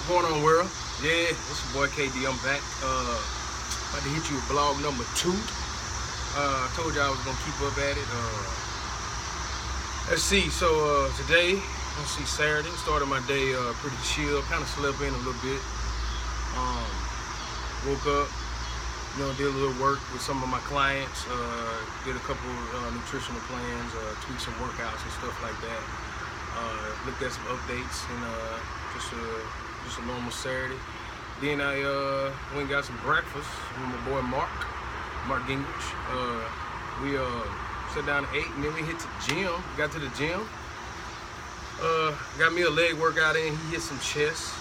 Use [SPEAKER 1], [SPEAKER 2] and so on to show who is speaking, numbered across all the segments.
[SPEAKER 1] What's going on, world? Yeah, it's your boy KD. I'm back. About to hit you with vlog number 2. I told you I was gonna keep up at it. Let's see. So today, let's see, Saturday. Started my day pretty chill. Kind of slept in a little bit. Woke up. Did a little work with some of my clients. Did a couple nutritional plans. Tweaked some workouts and stuff like that. Looked at some updates and just a normal Saturday. Then I went and got some breakfast with my boy Mark Gingrich. We sat down at 8 and then we hit the gym. Got to the gym. Got me a leg workout in. He hit some chest.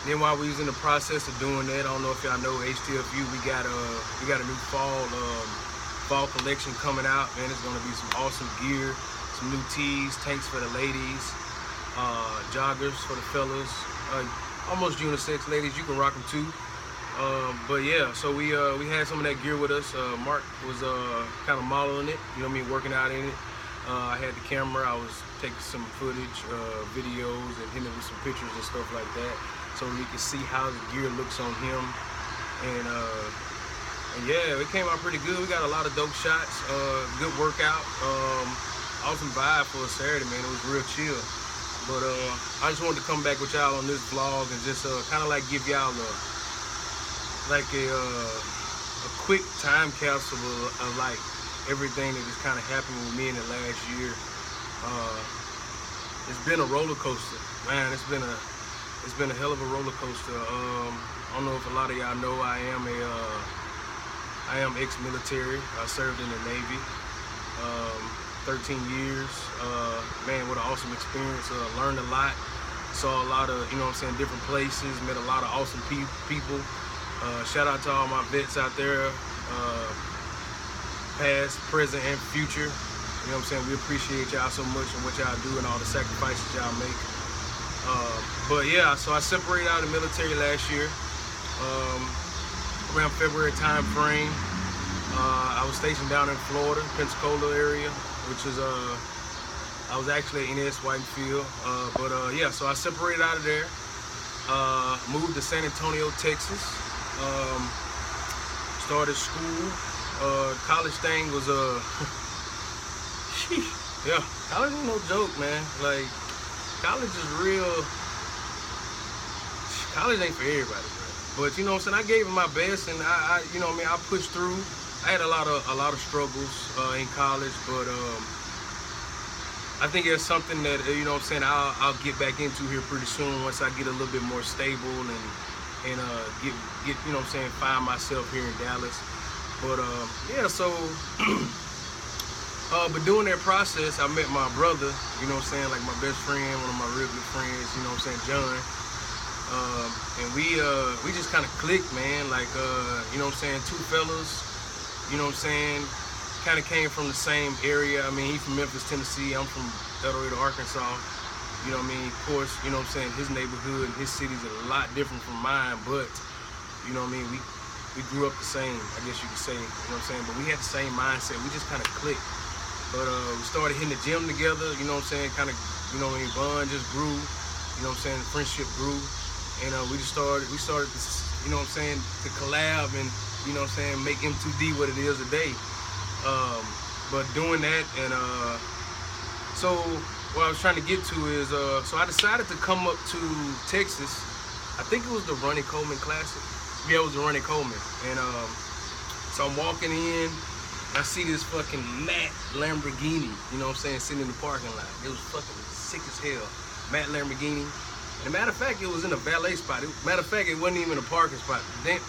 [SPEAKER 1] Then while we was in the process of doing that, I don't know if y'all know HTFU, we got a new fall collection coming out. Man, it's gonna be some awesome gear, some new tees, tanks for the ladies, joggers for the fellas, almost unisex. Ladies, you can rock them too. But yeah, so we had some of that gear with us. Mark was kind of modeling it, working out in it. I had the camera. I was taking some footage, videos, and hitting it with some pictures and stuff like that, so you can see how the gear looks on him. And yeah, it came out pretty good. We got a lot of dope shots, good workout, awesome vibe for a Saturday, man. It was real chill. But I just wanted to come back with y'all on this vlog and just kind of like give y'all a quick time capsule of like everything that just kind of happened with me in the last year. It's been a roller coaster, man. It's been a hell of a roller coaster. I don't know if a lot of y'all know I am ex-military. I served in the Navy, 13 years. Man, what an awesome experience. Learned a lot. Saw a lot of, different places. Met a lot of awesome people. Shout out to all my vets out there, past, present, and future. We appreciate y'all so much and what y'all do and all the sacrifices y'all make. But yeah, so I separated out of the military last year. Around February time frame. I was stationed down in Florida, Pensacola area, which is I was actually at NS Whitefield. Yeah, so I separated out of there. Moved to San Antonio, Texas. Started school. College thing was yeah, college ain't no joke, man. Like, college is real. College ain't for everybody, bro. But I gave it my best, and I pushed through. I had a lot of struggles in college, but I think it's something that I'll get back into here pretty soon once I get a little bit more stable and get find myself here in Dallas. But yeah, so but during that process, I met my brother, like my best friend, one of my real good friends, John. And we just kind of clicked, man. Like, two fellas, kind of came from the same area. I mean, he's from Memphis, Tennessee. I'm from El Dorado, Arkansas. Of course, his neighborhood, his city's a lot different from mine, but, we grew up the same, I guess you could say, but we had the same mindset. We just kind of clicked. But we started hitting the gym together, kind of, bond just grew, the friendship grew. And we started to, to collab and, make M2D what it is today. But doing that, and so what I was trying to get to is, so I decided to come up to Texas. I think it was the Ronnie Coleman Classic. Yeah, it was the Ronnie Coleman. And so I'm walking in, and I see this fucking Matt Lamborghini, sitting in the parking lot. It was fucking sick as hell. Matt Lamborghini. And a matter of fact, it was in a valet spot. Matter of fact, it wasn't even a parking spot. It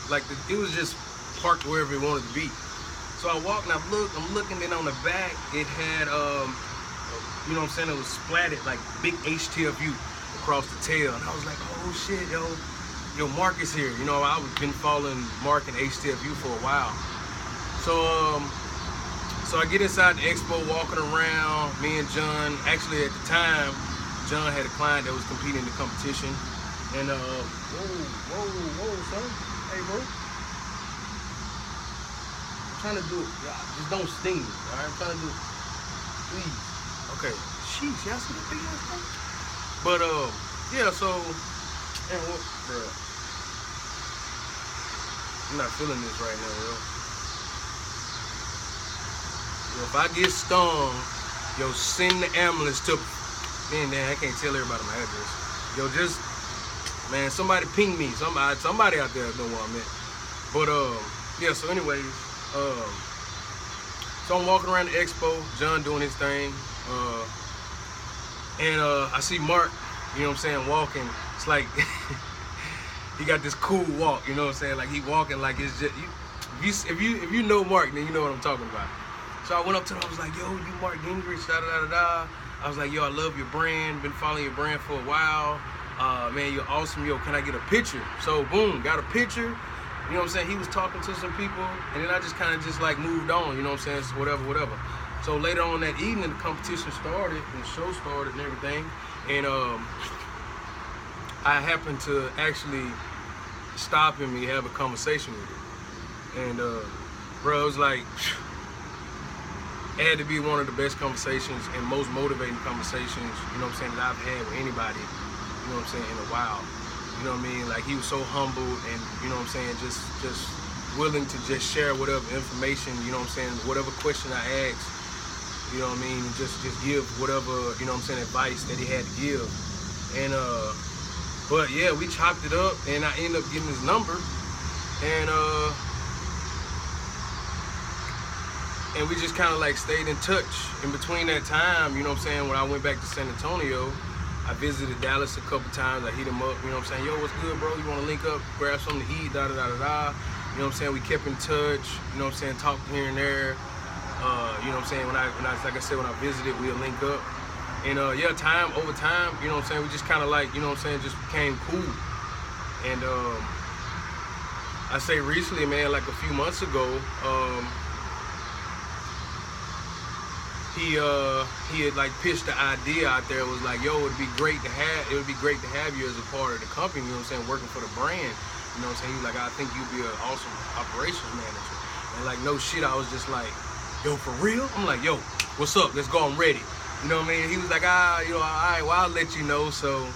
[SPEAKER 1] was just parked wherever it wanted to be. So I walked and I'm looking, then on the back, it had, it was splatted like big HTFU across the tail. And I was like, oh shit, yo, Mark is here. I've been following Mark and HTFU for a while. So I get inside the expo, walking around, me and John. Actually, at the time, John had a client that was competing in the competition. And, whoa, son. Hey, bro. I'm trying to do it. Just don't sting me, all right? I'm trying to do it. Please. Okay. Sheesh, y'all see the big ass thing? But yeah, so man, what, bro? I'm not feeling this right now, yo. Yo, if I get stung, yo, send the ambulance to. Man, I can't tell everybody my address. Yo, just man, somebody ping me. Somebody out there know where I'm at. But yeah. So anyways, so I'm walking around the expo, John doing his thing, and I see Mark. You know what I'm saying? Walking. It's like he got this cool walk. You know what I'm saying? Like he walking like it's just if you know Mark, then you know what I'm talking about. So I went up to him. I was like, "Yo, you Mark Gingrich, da da da da." I was like, "Yo, I love your brand. Been following your brand for a while. Man, you're awesome. Yo, can I get a picture?" So boom, got a picture. You know what I'm saying? He was talking to some people, and then I just kind of just like moved on. You know what I'm saying? So whatever. So later on that evening, the competition started, and the show started, and everything. And I happened to actually stop him and have a conversation with him. And bro, it was like. It had to be one of the best conversations and most motivating conversations, you know what I'm saying, that I've had with anybody, you know what I'm saying, in a while. You know what I mean? Like, he was so humble and, you know what I'm saying, just willing to just share whatever information, you know what I'm saying, whatever question I asked, you know what I mean, just give whatever, you know what I'm saying, advice that he had to give. And, but yeah, we chopped it up and I ended up getting his number. And we just kind of like stayed in touch. In between that time, you know what I'm saying, when I went back to San Antonio, I visited Dallas a couple times. I hit him up, you know what I'm saying, "Yo, what's good, bro? You want to link up, grab something to eat, da da da da da." You know what I'm saying, we kept in touch, you know what I'm saying, talked here and there. You know what I'm saying, when I like I said, when I visited, we'll link up. And yeah, over time, you know what I'm saying, we just kind of like, you know what I'm saying, just became cool. And I say recently, man, like a few months ago, he had like pitched the idea out there. It was like, "Yo, it would be great to have you as a part of the company, you know what I'm saying, working for the brand." You know what I'm saying? He was like, "I think you'd be an awesome operations manager." And like, no shit, I was just like, "Yo, for real?" I'm like, "Yo, what's up? Let's go, I'm ready." You know what I mean? He was like, you know, all right, well, I'll let you know. So,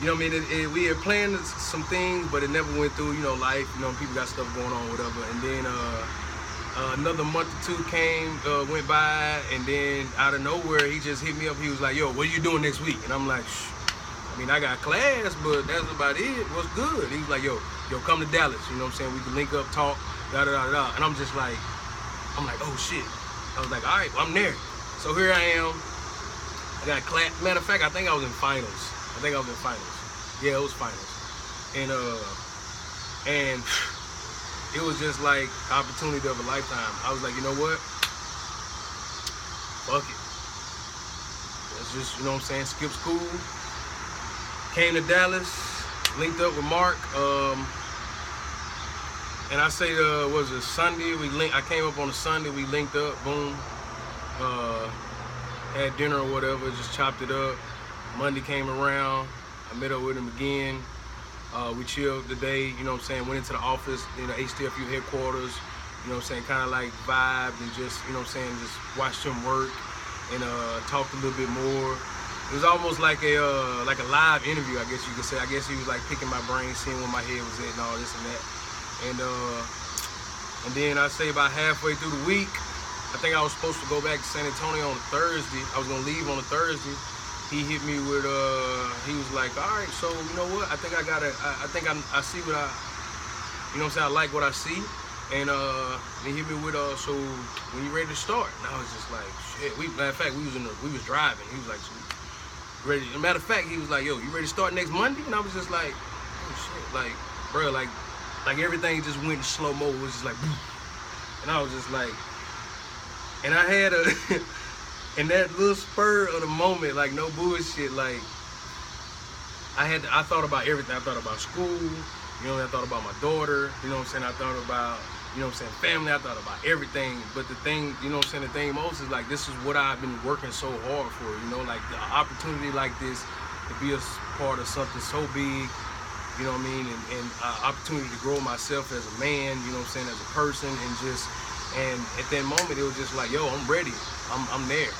[SPEAKER 1] you know what I mean? We had planned some things, but it never went through, you know, life, you know, people got stuff going on, whatever. And then another month or two went by, and then out of nowhere, he just hit me up. He was like, "Yo, what are you doing next week?" And I'm like, I mean, I got class, but that's about it. What's good? He was like, yo, come to Dallas. You know what I'm saying? We can link up, talk, da da da da. And I'm like, oh shit. I was like, all right, well, I'm there. So here I am. I got class. Matter of fact, I think I was in finals. Yeah, it was finals. And it was just like the opportunity of a lifetime. I was like, you know what? Fuck it. Let's just, you know what I'm saying, skip school. Came to Dallas, linked up with Mark. And I say, was it Sunday? I came up on a Sunday, we linked up, boom. Had dinner or whatever, just chopped it up. Monday came around, I met up with him again. We chilled the day, you know what I'm saying, went into the office, you know, HTFU headquarters, you know what I'm saying, kind of like vibed and just, you know what I'm saying, just watched him work and talked a little bit more. It was almost like a live interview, I guess you could say. I guess he was like picking my brain, seeing where my head was at and all this and that. And then I say about halfway through the week, I think I was supposed to go back to San Antonio on a Thursday. I was gonna leave on a Thursday. He hit me with, he was like, all right, so you know what? I think I see what you know what I'm saying? I like what I see. And he hit me with, so when you ready to start? And I was just like, shit. Matter of fact, we was driving. He was like, so ready. Matter of fact, he was like, yo, you ready to start next Monday? And I was just like, oh shit, like, bro, like everything just went in slow-mo. It was just like, and I was just like, and I had in that little spur of the moment, like no bullshit, like I thought about everything. I thought about school, you know, I thought about my daughter, you know what I'm saying, I thought about, you know what I'm saying, family, I thought about everything. But the thing, you know what I'm saying, the thing most is like, this is what I've been working so hard for, you know, like the opportunity like this to be a part of something so big, you know what I mean, and opportunity to grow myself as a man, you know what I'm saying, as a person, and at that moment, it was just like, yo, I'm ready, I'm there.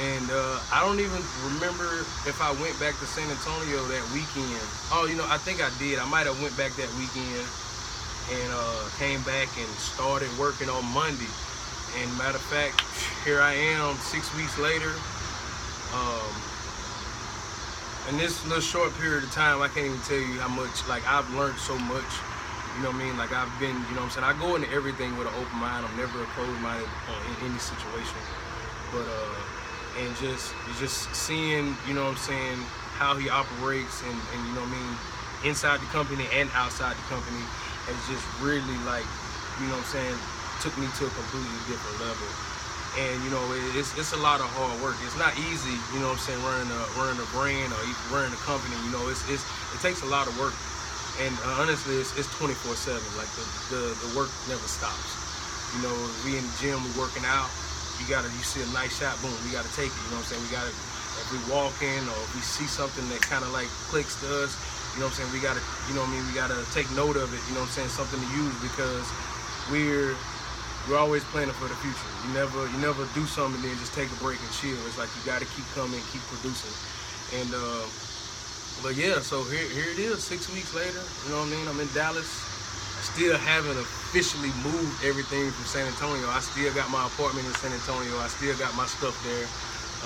[SPEAKER 1] And I don't even remember if I went back to San Antonio that weekend. Oh, you know, I think I did. I might have went back that weekend and came back and started working on Monday. And matter of fact, here I am 6 weeks later. In this little short period of time, I can't even tell you how much, like, I've learned so much. You know what I mean? Like, I've been, you know what I'm saying? I go into everything with an open mind. I'm never a closed-minded in any situation. But and just seeing, you know what I'm saying, how he operates and you know what I mean, inside the company and outside the company has just really, like, you know what I'm saying, took me to a completely different level. And you know, it's a lot of hard work. It's not easy, you know what I'm saying, running a brand or running a company. You know, it takes a lot of work. And honestly, it's 24/7. Like the work never stops. You know, we in the gym, we working out. You see a nice shot, boom, we gotta take it. You know what I'm saying? We gotta, if we walk in or if we see something that kind of like clicks to us, you know what I'm saying? We gotta, you know what I mean? We gotta take note of it. You know what I'm saying? Something to use, because we're always planning for the future. You never do something and then just take a break and chill. It's like you gotta keep coming, keep producing. And but yeah, so here it is, 6 weeks later. You know what I mean? I'm in Dallas. Still haven't officially moved everything from San Antonio. I still got my apartment in San Antonio. I still got my stuff there.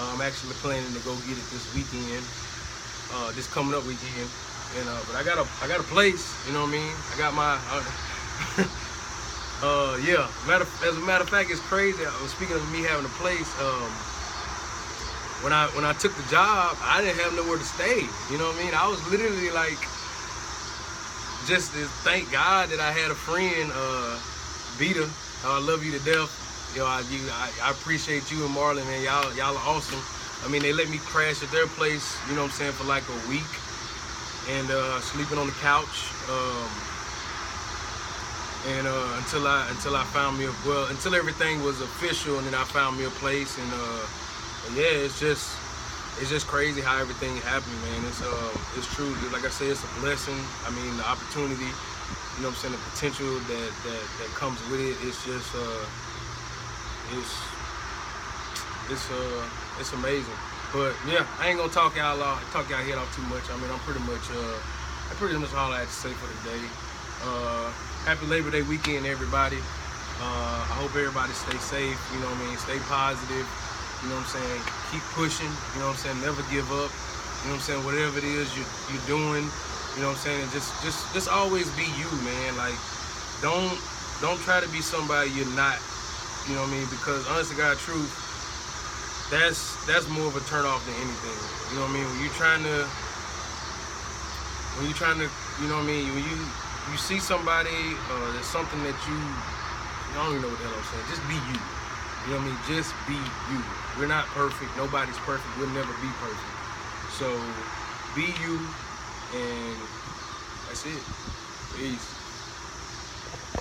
[SPEAKER 1] I'm actually planning to go get it this weekend, this coming up weekend. And but I got a place. You know what I mean? I got my yeah. As a matter of fact, it's crazy. Speaking of me having a place, when I took the job, I didn't have nowhere to stay. You know what I mean? I was literally like, just to thank God that I had a friend, Vita. I love you to death. You know, I appreciate you and Marlon, man. Y'all are awesome. I mean, they let me crash at their place, you know what I'm saying, for like a week, and sleeping on the couch, and until I found me until everything was official, and then I found me a place, and yeah, it's just crazy how everything happened, man. It's true. Like I said, it's a blessing. I mean, the opportunity, you know what I'm saying, the potential that comes with it. It's just it's amazing. But yeah, I ain't gonna talk y'all head off too much. I mean, that's pretty much all I had to say for today. Happy Labor Day weekend, everybody. I hope everybody stay safe. You know what I mean? Stay positive. You know what I'm saying? Keep pushing. You know what I'm saying? Never give up. You know what I'm saying? Whatever it is you're doing, you know what I'm saying? And just always be you, man. Like, don't try to be somebody you're not. You know what I mean? Because honest to God truth, that's more of a turn off than anything. You know what I mean? When you're trying to, you know what I mean? When you see somebody, there's something that I don't even know what the hell I'm saying. Just be you. You know what I mean? Just be you. We're not perfect. Nobody's perfect. We'll never be perfect. So be you, and that's it. Peace.